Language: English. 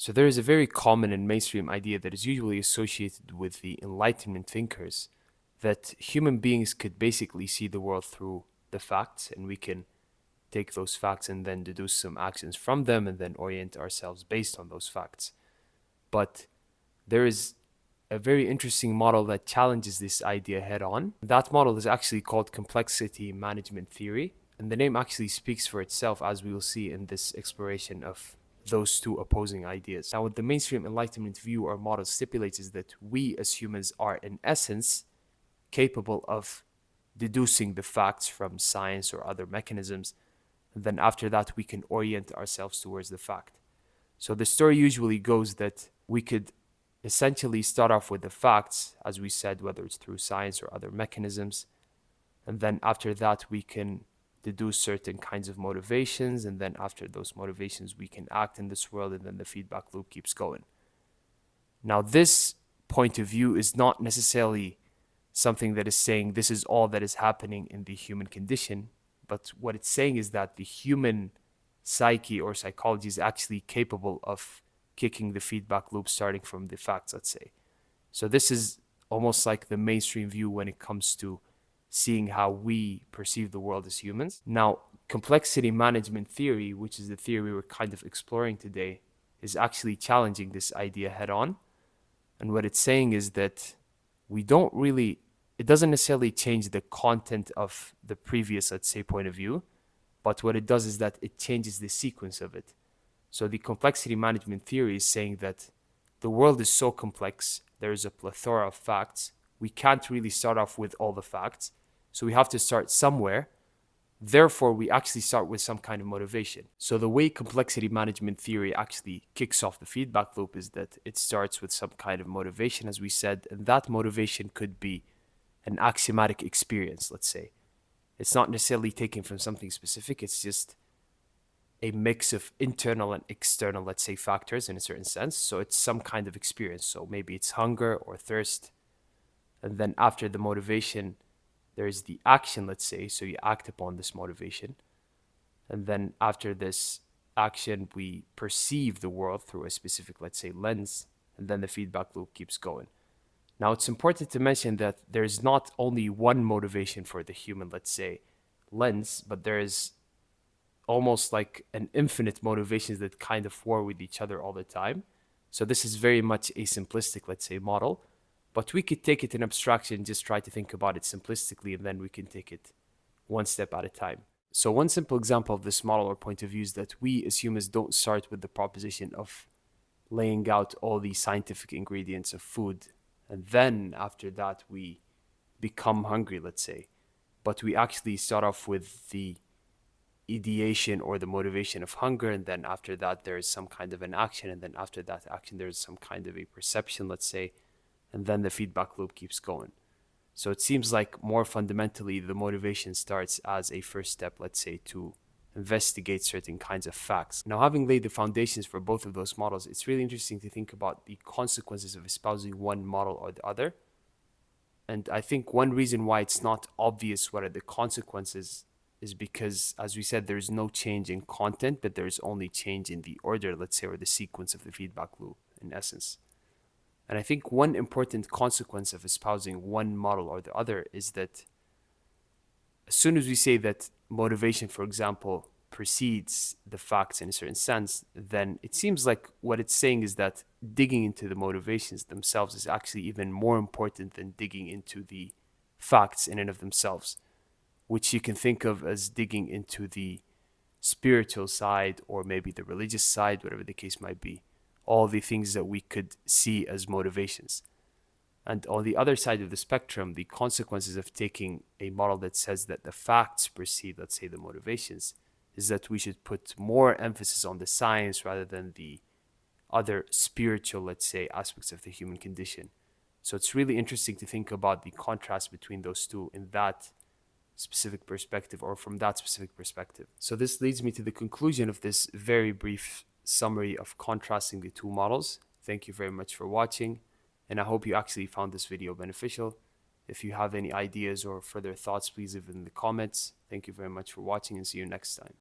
So there is a very common and mainstream idea that is usually associated with the Enlightenment thinkers that human beings could basically see the world through the facts, and we can take those facts and then deduce some actions from them and then orient ourselves based on those facts. But there is a very interesting model that challenges this idea head on. That model is actually called complexity management theory, and the name actually speaks for itself, as we will see in this exploration of those two opposing ideas. Now, what the mainstream Enlightenment view or model stipulates is that we as humans are, in essence, capable of deducing the facts from science or other mechanisms, and then after that, we can orient ourselves towards the fact. So the story usually goes that we could essentially start off with the facts, as we said, whether it's through science or other mechanisms. And then after that, we can deduce certain kinds of motivations. And then after those motivations, we can act in this world. And then the feedback loop keeps going. Now, this point of view is not necessarily something that is saying this is all that is happening in the human condition. But what it's saying is that the human psyche or psychology is actually capable of kicking the feedback loop starting from the facts, let's say. So this is almost like the mainstream view when it comes to seeing how we perceive the world as humans. Now, complexity management theory, which is the theory we're kind of exploring today, is actually challenging this idea head on. And what it's saying is that we don't really, it doesn't necessarily change the content of the previous, let's say, point of view, but what it does is that it changes the sequence of it. So the complexity management theory is saying that the world is so complex, there is a plethora of facts. We can't really start off with all the facts. So we have to start somewhere. Therefore, we actually start with some kind of motivation. So the way complexity management theory actually kicks off the feedback loop is that it starts with some kind of motivation, as we said, and that motivation could be an axiomatic experience, let's say. It's not necessarily taken from something specific, it's just a mix of internal and external, let's say, factors in a certain sense. So it's some kind of experience. So maybe it's hunger or thirst. And then after the motivation, there's the action, let's say. So you act upon this motivation. And then after this action, we perceive the world through a specific, let's say, lens. And then the feedback loop keeps going. Now, it's important to mention that there's not only one motivation for the human, let's say, lens, but there is almost like an infinite motivations that kind of war with each other all the time. So this is very much a simplistic, let's say, model, but we could take it in abstraction, just try to think about it simplistically, and then we can take it one step at a time. So one simple example of this model or point of view is that we as humans don't start with the proposition of laying out all the scientific ingredients of food, and then after that we become hungry, let's say, but we actually start off with the ideation or the motivation of hunger, and then after that there is some kind of an action, and then after that action there's some kind of a perception, let's say, and then the feedback loop keeps going. So it seems like more fundamentally the motivation starts as a first step, let's say, to investigate certain kinds of facts. Now, having laid the foundations for both of those models, it's really interesting to think about the consequences of espousing one model or the other. And I think one reason why it's not obvious what are the consequences is because, as we said, there's no change in content, but there's only change in the order, let's say, or the sequence of the feedback loop in essence. And I think one important consequence of espousing one model or the other is that as soon as we say that motivation, for example, precedes the facts in a certain sense, then it seems like what it's saying is that digging into the motivations themselves is actually even more important than digging into the facts in and of themselves, which you can think of as digging into the spiritual side or maybe the religious side, whatever the case might be, all the things that we could see as motivations. And on the other side of the spectrum, the consequences of taking a model that says that the facts precede, let's say, the motivations, is that we should put more emphasis on the science rather than the other spiritual, let's say, aspects of the human condition. So it's really interesting to think about the contrast between those two in that specific perspective or from that specific perspective. So this leads me to the conclusion of this very brief summary of contrasting the two models. Thank you very much for watching, and I hope you actually found this video beneficial. If you have any ideas or further thoughts, please leave it in the comments. Thank you very much for watching and see you next time.